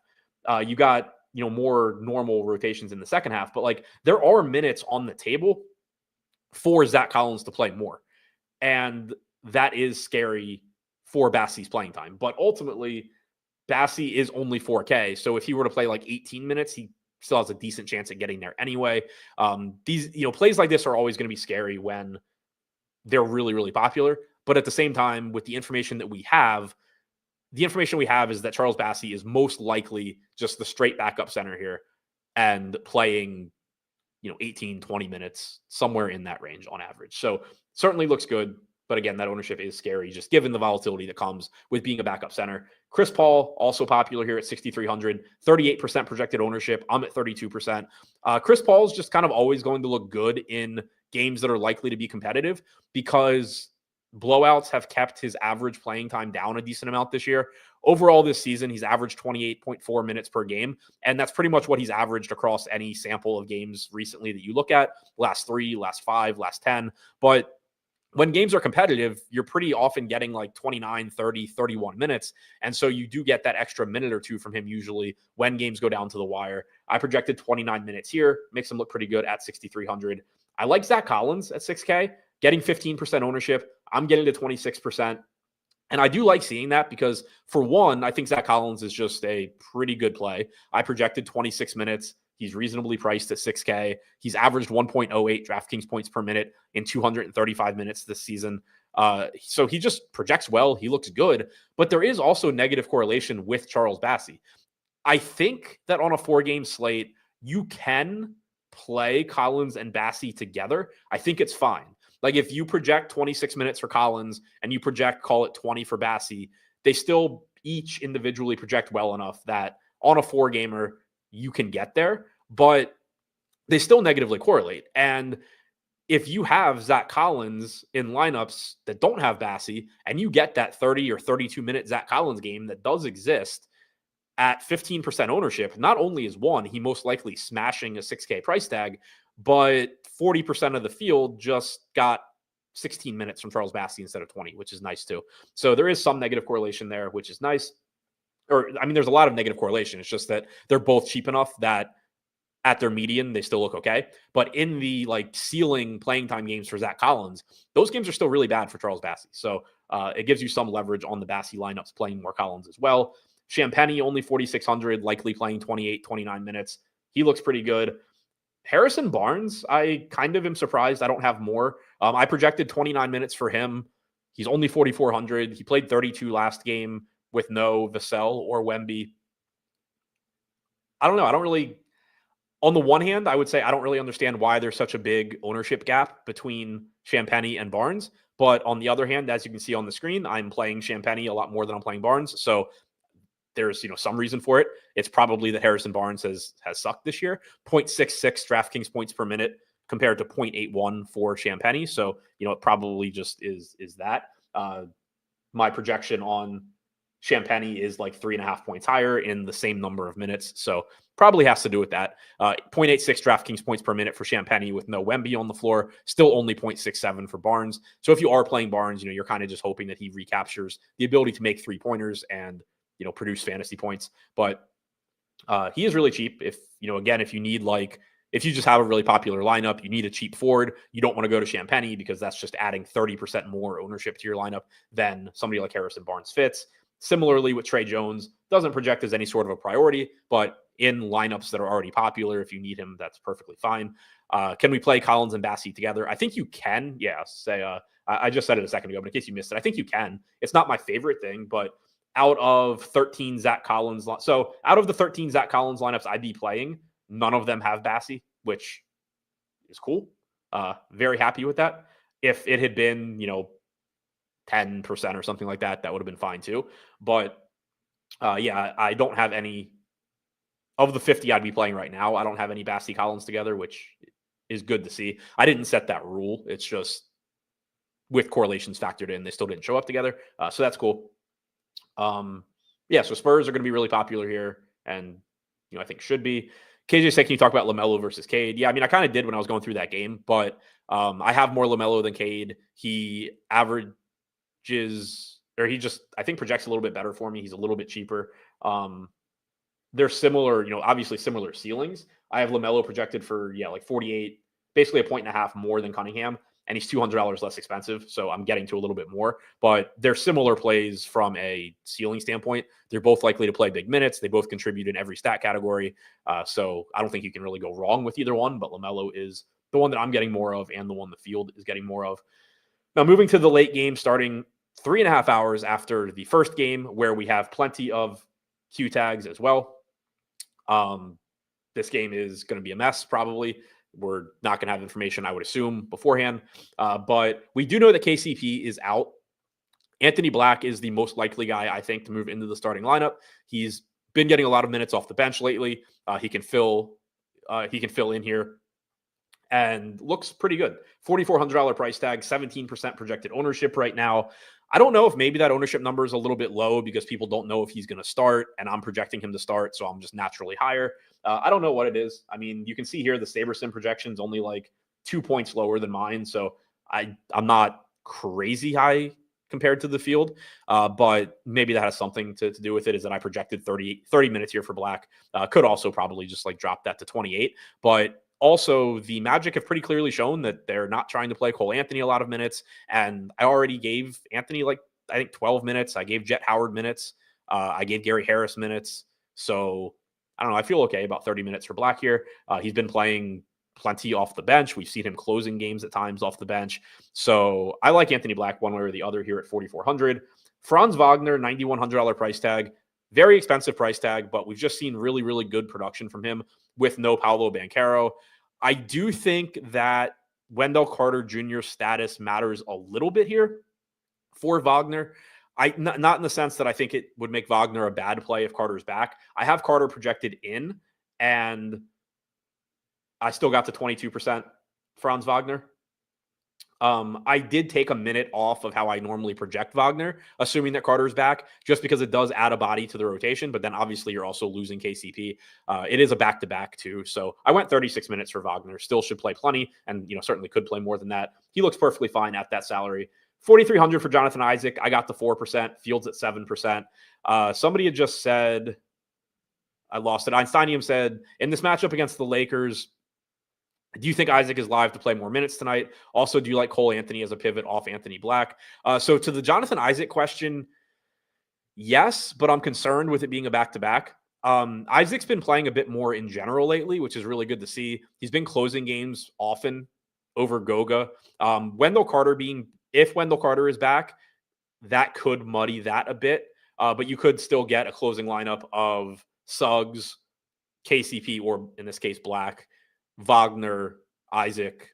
You got, more normal rotations in the second half, but like there are minutes on the table for Zach Collins to play more. And that is scary for Bassey's playing time. But ultimately, Bassey is only 4K. So if he were to play like 18 minutes, he still has a decent chance at getting there anyway. These, plays like this are always going to be scary when they're really, really popular. But at the same time, with the information we have is that Charles Bassey is most likely just the straight backup center here and playing, 18, 20 minutes, somewhere in that range on average. So certainly looks good. But again, that ownership is scary, just given the volatility that comes with being a backup center. Chris Paul, also popular here at 6,300, 38% projected ownership. I'm at 32%. Chris Paul is just kind of always going to look good in games that are likely to be competitive because blowouts have kept his average playing time down a decent amount this year. Overall this season, he's averaged 28.4 minutes per game, and that's pretty much what he's averaged across any sample of games recently that you look at, last 3, last 5, last 10. But when games are competitive, you're pretty often getting like 29, 30, 31 minutes. And so you do get that extra minute or two from him usually when games go down to the wire. I projected 29 minutes here, makes him look pretty good at 6,300. I like Zach Collins at 6K, getting 15% ownership. I'm getting to 26%. And I do like seeing that because, for one, I think Zach Collins is just a pretty good play. I projected 26 minutes. He's reasonably priced at 6K. He's averaged 1.08 DraftKings points per minute in 235 minutes this season. So he just projects well. He looks good. But there is also negative correlation with Charles Bassey. I think that on a 4-game slate, you can play Collins and Bassey together. I think it's fine. Like if you project 26 minutes for Collins and you project, call it 20 for Bassey, they still each individually project well enough that on a 4-gamer, you can get there, but they still negatively correlate. And if you have Zach Collins in lineups that don't have Bassey and you get that 30 or 32 minute Zach Collins game that does exist at 15% ownership, not only is he most likely smashing a 6K price tag, but 40% of the field just got 16 minutes from Charles Bassey instead of 20, which is nice too. So there is some negative correlation there, which is nice. There's a lot of negative correlation. It's just that they're both cheap enough that at their median, they still look okay. But in the ceiling playing time games for Zach Collins, those games are still really bad for Charles Bassey. So it gives you some leverage on the Bassey lineups playing more Collins as well. Champagny, only 4,600, likely playing 28, 29 minutes. He looks pretty good. Harrison Barnes, I kind of am surprised I don't have more. I projected 29 minutes for him. He's only 4,400. He played 32 last game with no Vassell or Wemby. I don't know. On the one hand, I would say I don't really understand why there's such a big ownership gap between Champagny and Barnes. But on the other hand, as you can see on the screen, I'm playing Champagny a lot more than I'm playing Barnes. So there's some reason for it. It's probably that Harrison Barnes has sucked this year. 0.66 DraftKings points per minute compared to 0.81 for Champagny. So, it probably just is that. My projection on Champagny is like 3.5 points higher in the same number of minutes. So probably has to do with that. 0.86 DraftKings points per minute for Champagny with no Wemby on the floor, still only 0.67 for Barnes. So if you are playing Barnes, you're kind of just hoping that he recaptures the ability to make 3-pointers and, produce fantasy points. But he is really cheap. If you need if you just have a really popular lineup, you need a cheap forward. You don't want to go to Champagny because that's just adding 30% more ownership to your lineup than somebody like Harrison Barnes fits. Similarly with Trey Jones, doesn't project as any sort of a priority, but in lineups that are already popular, if you need him, that's perfectly fine. Can we play Collins and Bassey together? I think you can. Yeah, I just said it a second ago, but in case you missed it, I think you can. It's not my favorite thing, but out of the 13 Zach Collins lineups I'd be playing, none of them have Bassey, which is cool. Very happy with that. If it had been, 10% or something like that, that would have been fine too. But I don't have any of the 50 I'd be playing right now. I don't have any Bassey Collins together, which is good to see. I didn't set that rule. It's just with correlations factored in, they still didn't show up together. So that's cool. So Spurs are going to be really popular here, and I think should be. KJ said, can you talk about LaMelo versus Cade? Yeah, I kind of did when I was going through that game, but I have more LaMelo than Cade. He averages, or he just, I think, projects a little bit better for me. He's a little bit cheaper. They're similar, obviously similar ceilings. I have LaMelo projected for, like 48, basically a point and a half more than Cunningham, and he's $200 less expensive. So I'm getting to a little bit more, but they're similar plays from a ceiling standpoint. They're both likely to play big minutes. They both contribute in every stat category. So I don't think you can really go wrong with either one, but LaMelo is the one that I'm getting more of and the one the field is getting more of. Now, moving to the late game, starting 3.5 hours after the first game, where we have plenty of Q tags as well. This game is going to be a mess, probably. We're not going to have information, I would assume, beforehand. But we do know that KCP is out. Anthony Black is the most likely guy, I think, to move into the starting lineup. He's been getting a lot of minutes off the bench lately. He can fill in here and looks pretty good. $4,400 price tag, 17% projected ownership right now. I don't know if maybe that ownership number is a little bit low because people don't know if he's going to start, and I'm projecting him to start, so I'm just naturally higher. I don't know what it is. I mean, you can see here the SaberSim projection is only like 2 points lower than mine, so I'm not crazy high compared to the field, but maybe that has something to do with it, is that I projected 30 minutes here for Black. Could also probably just like drop that to 28, but also, the Magic have pretty clearly shown that they're not trying to play Cole Anthony a lot of minutes. And I already gave Anthony, I think 12 minutes. I gave Jet Howard minutes. I gave Gary Harris minutes. So I don't know. I feel okay about 30 minutes for Black here. He's been playing plenty off the bench. We've seen him closing games at times off the bench. So I like Anthony Black one way or the other here at 4,400. Franz Wagner, $9,100 price tag. Very expensive price tag, but we've just seen really, really good production from him with no Paolo Banchero. I do think that Wendell Carter Jr.'s status matters a little bit here for Wagner. Not in the sense that I think it would make Wagner a bad play if Carter's back. I have Carter projected in, and I still got to 22% Franz Wagner. I did take a minute off of how I normally project Wagner, assuming that Carter's back, just because it does add a body to the rotation, but then obviously you're also losing KCP. It is a back-to-back too, so I went 36 minutes for Wagner. Still should play plenty, and certainly could play more than that. He looks perfectly fine at that salary. 4,300 for Jonathan Isaac. I got the 4%. Fields at 7%. Somebody had just said, I lost it. Einsteinium said, in this matchup against the Lakers, do you think Isaac is live to play more minutes tonight? Also, do you like Cole Anthony as a pivot off Anthony Black? So to the Jonathan Isaac question, yes, but I'm concerned with it being a back-to-back. Isaac's been playing a bit more in general lately, which is really good to see. He's been closing games often over Goga. If Wendell Carter is back, that could muddy that a bit. But you could still get a closing lineup of Suggs, KCP, or in this case, Black, Wagner, Isaac,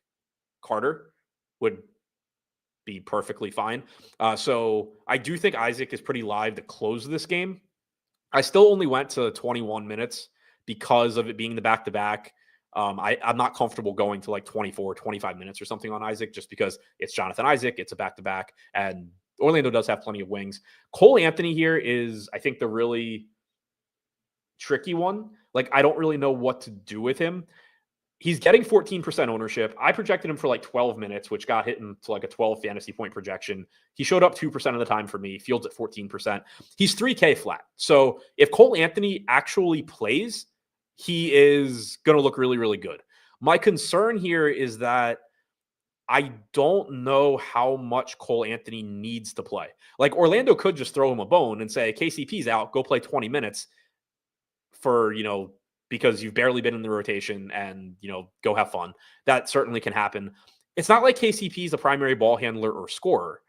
Carter would be perfectly fine. So I do think Isaac is pretty live to close this game. I still only went to 21 minutes because of it being the back-to-back. I'm not comfortable going to like 24, 25 minutes or something on Isaac, just because it's Jonathan Isaac, it's a back-to-back, and Orlando does have plenty of wings. Cole Anthony here is, I think, the really tricky one. I don't really know what to do with him. He's getting 14% ownership. I projected him for like 12 minutes, which got him to like a 12 fantasy point projection. He showed up 2% of the time for me. Fields at 14%. He's 3K flat. So if Cole Anthony actually plays, he is going to look really, really good. My concern here is that I don't know how much Cole Anthony needs to play. Orlando could just throw him a bone and say, KCP's out, go play 20 minutes for, because you've barely been in the rotation, and, go have fun. That certainly can happen. It's not like KCP is a primary ball handler or scorer.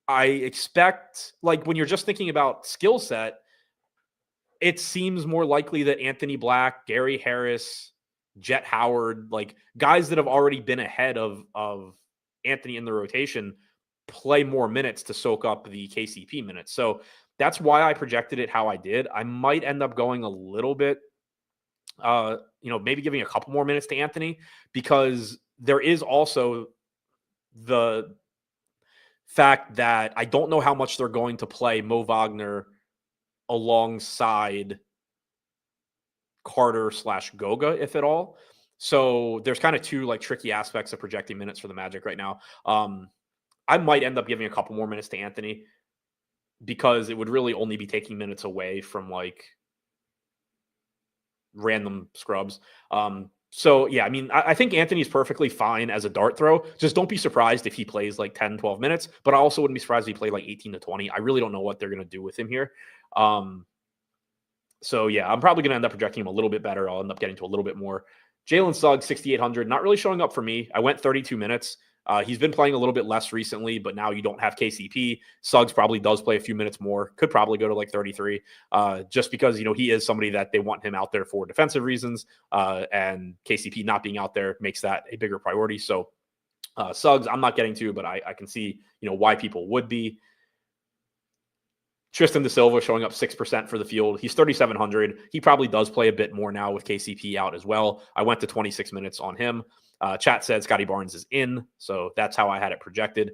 I expect, when you're just thinking about skill set, it seems more likely that Anthony Black, Gary Harris, Jet Howard, guys that have already been ahead of Anthony in the rotation, play more minutes to soak up the KCP minutes. So that's why I projected it how I did. I might end up going a little bit, maybe giving a couple more minutes to Anthony, because there is also the fact that I don't know how much they're going to play Mo Wagner alongside Carter / Goga, if at all. So there's kind of two like tricky aspects of projecting minutes for the Magic right now. I might end up giving a couple more minutes to Anthony because it would really only be taking minutes away from like random scrubs. So yeah, I mean, I think Anthony's perfectly fine as a dart throw. Just don't be surprised if he plays like 10, 12 minutes, but I also wouldn't be surprised if he played like 18 to 20. I really don't know what they're going to do with him here. So yeah, I'm probably going to end up projecting him a little bit better. I'll end up getting to a little bit more. Jalen Suggs, 6,800, not really showing up for me. I went 32 minutes. He's been playing a little bit less recently, but now you don't have KCP. Suggs probably does play a few minutes more. Could probably go to like 33, just because he is somebody that they want him out there for defensive reasons, and KCP not being out there makes that a bigger priority. So Suggs, I'm not getting to, but I can see why people would be. Tristan Da Silva showing up 6% for the field. He's 3,700. He probably does play a bit more now with KCP out as well. I went to 26 minutes on him. Chat said Scotty Barnes is in, so that's how I had it projected.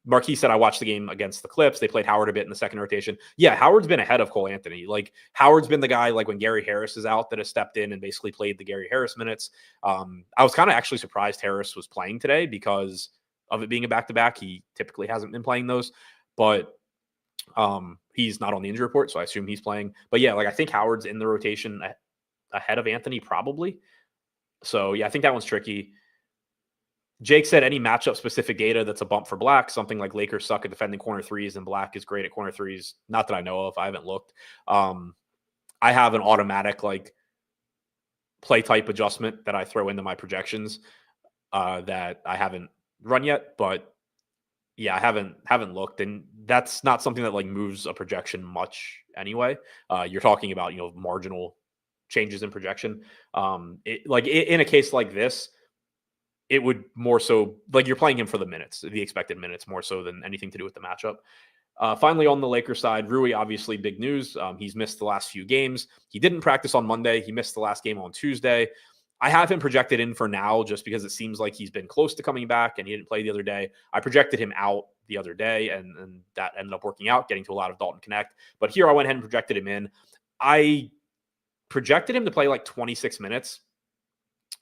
Marquis said I watched the game against the Clips. They played Howard a bit in the second rotation. Yeah, Howard's been ahead of Cole Anthony. Like Howard's been the guy like when Gary Harris is out that has stepped in and basically played the Gary Harris minutes. I was kind of actually surprised Harris was playing today because of it being a back-to-back. He typically hasn't been playing those, but he's not on the injury report, so I assume he's playing. But yeah, like I think Howard's in the rotation ahead of Anthony probably. So yeah, I think that one's tricky. Jake said any matchup specific data that's a bump for Black, something like Lakers suck at defending corner threes and Black is great at corner threes. Not that I know of. I haven't looked. I have an automatic like play type adjustment that I throw into my projections that I haven't run yet, but yeah, I haven't looked, and that's not something that like moves a projection much anyway. You're talking about marginal changes in projection. In a case like this, it would more so like you're playing him for the minutes, the expected minutes, more so than anything to do with the matchup. Finally, on the Lakers side, Rui, obviously big news. He's missed the last few games. He didn't practice on Monday. He missed the last game on Tuesday. I have him projected in for now just because it seems like he's been close to coming back and he didn't play the other day. I projected him out the other day and that ended up working out, getting to a lot of Dalton Connect. But here I went ahead and projected him in. I projected him to play like 26 minutes.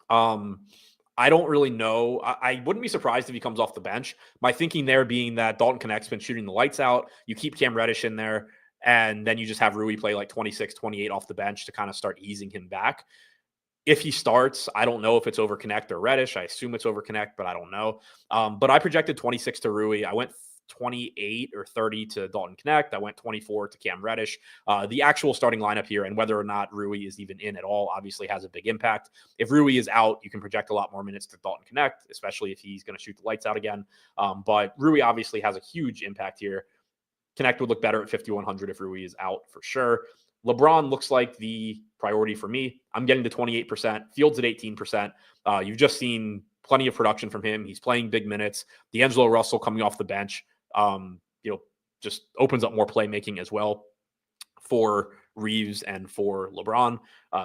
I don't really know. I wouldn't be surprised if he comes off the bench. My thinking there being that Dalton Connect's been shooting the lights out. You keep Cam Reddish in there, and then you just have Rui play like 26, 28 off the bench to kind of start easing him back. If he starts, I don't know if it's over Connect or Reddish. I assume it's over Connect, but I don't know. But I projected 26 to Rui. I went 28 or 30 to Dalton Connect. I went 24 to Cam Reddish. The actual starting lineup here and whether or not Rui is even in at all obviously has a big impact. If Rui is out, you can project a lot more minutes to Dalton Connect, especially if he's going to shoot the lights out again. But Rui obviously has a huge impact here. Connect would look better at 5,100 if Rui is out for sure. LeBron looks like the priority for me. I'm getting to 28%. Fields at 18%. You've just seen plenty of production from him. He's playing big minutes. D'Angelo Russell coming off the bench, just opens up more playmaking as well for Reeves and for LeBron.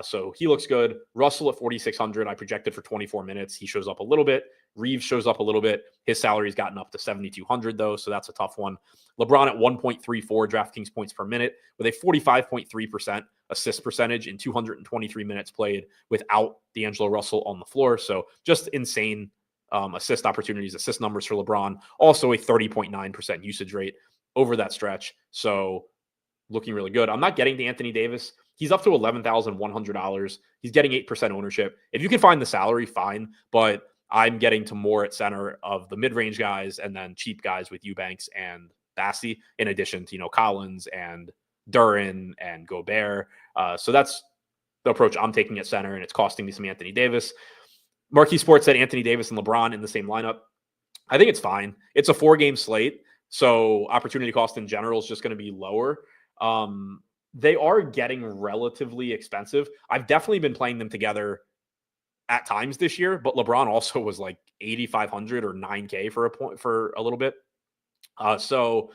So he looks good. Russell at 4,600. I projected for 24 minutes. He shows up a little bit. Reeves shows up a little bit. His salary's gotten up to 7,200 though, so that's a tough one. LeBron at 1.34 DraftKings points per minute with a 45.3% assist percentage in 223 minutes played without D'Angelo Russell on the floor. So just insane assist opportunities, assist numbers for LeBron. Also a 30.9% usage rate over that stretch. So looking really good. I'm not getting to Anthony Davis. He's up to $11,100. He's getting 8% ownership. If you can find the salary, fine. But I'm getting to more at center of the mid-range guys and then cheap guys with Eubanks and Bassey, in addition to, Collins and Duran and Gobert. So that's the approach I'm taking at center, and it's costing me some Anthony Davis. Marquee Sports said Anthony Davis and LeBron in the same lineup. I think it's fine. It's a 4-game slate, so opportunity cost in general is just going to be lower. They are getting relatively expensive. I've definitely been playing them together at times this year, but LeBron also was like 8,500 or 9K for a little bit. So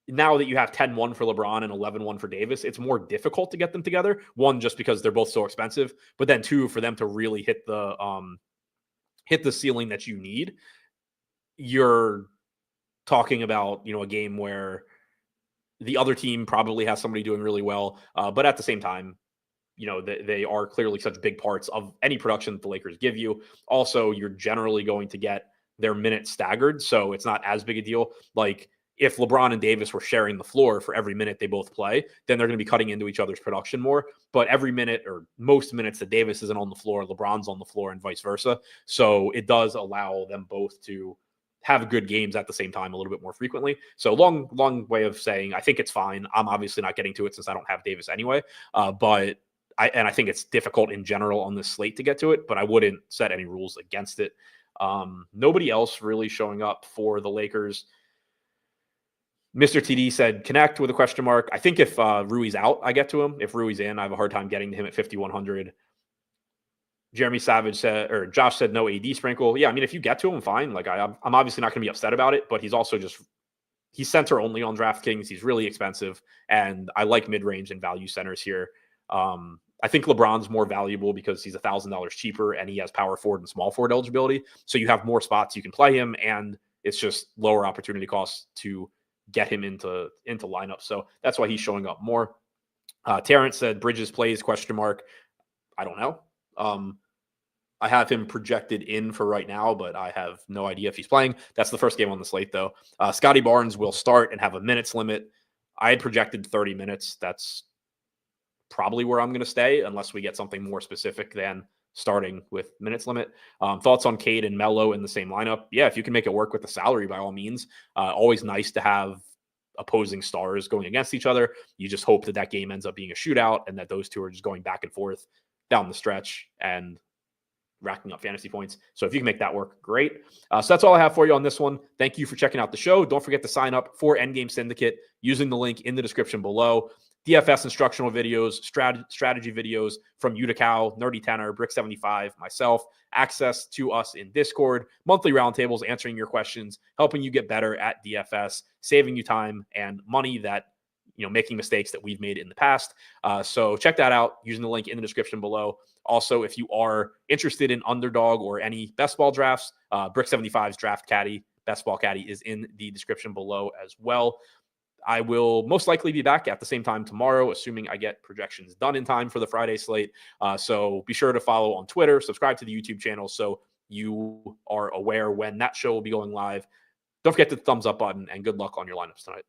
now that you have 10-1 for LeBron and 11-1 for Davis, it's more difficult to get them together. One, just because they're both so expensive, but then two, for them to really hit the ceiling that you need. You're talking about, a game where the other team probably has somebody doing really well. But at the same time, they are clearly such big parts of any production that the Lakers give you. Also, you're generally going to get their minutes staggered, so it's not as big a deal. Like if LeBron and Davis were sharing the floor for every minute they both play, then they're going to be cutting into each other's production more. But every minute or most minutes that Davis isn't on the floor, LeBron's on the floor and vice versa. So it does allow them both to have good games at the same time a little bit more frequently. So long way of saying I think it's fine. I'm obviously not getting to it since I don't have Davis anyway. But I think it's difficult in general on this slate to get to it, but I wouldn't set any rules against it. Nobody else really showing up for the Lakers. Mr. TD said connect with a question mark. I think if Rui's out, I get to him. If Rui's in, I have a hard time getting to him at 5,100. Jeremy Savage said, or Josh said no AD sprinkle. Yeah, I mean, if you get to him, fine. Like I'm obviously not going to be upset about it, but he's also he's center only on DraftKings. He's really expensive, and I like mid-range and value centers here. I think LeBron's more valuable because he's $1,000 cheaper and he has power forward and small forward eligibility. So you have more spots you can play him, and it's just lower opportunity costs to get him into lineups. So that's why he's showing up more. Terrence said Bridges plays ? I don't know. I have him projected in for right now, but I have no idea if he's playing. That's the first game on the slate, though. Scotty Barnes will start and have a minutes limit. I had projected 30 minutes. That's probably where I'm going to stay unless we get something more specific than starting with minutes limit. Thoughts on Cade and Melo in the same lineup? Yeah, if you can make it work with the salary, by all means. Always nice to have opposing stars going against each other. You just hope that game ends up being a shootout and that those two are just going back and forth down the stretch and racking up fantasy points. So if you can make that work, great. So that's all I have for you on this one. Thank you for checking out the show. Don't forget to sign up for Endgame Syndicate using the link in the description below. DFS instructional videos, strategy videos from Utica, Nerdy Tenor, Brick75, myself, access to us in Discord, monthly roundtables answering your questions, helping you get better at DFS, saving you time and money that, making mistakes that we've made in the past. So check that out using the link in the description below. Also, if you are interested in Underdog or any best ball drafts, Brick75's Draft Caddy, Best Ball Caddy is in the description below as well. I will most likely be back at the same time tomorrow, assuming I get projections done in time for the Friday slate. So be sure to follow on Twitter, subscribe to the YouTube channel so you are aware when that show will be going live. Don't forget the thumbs up button, and good luck on your lineups tonight.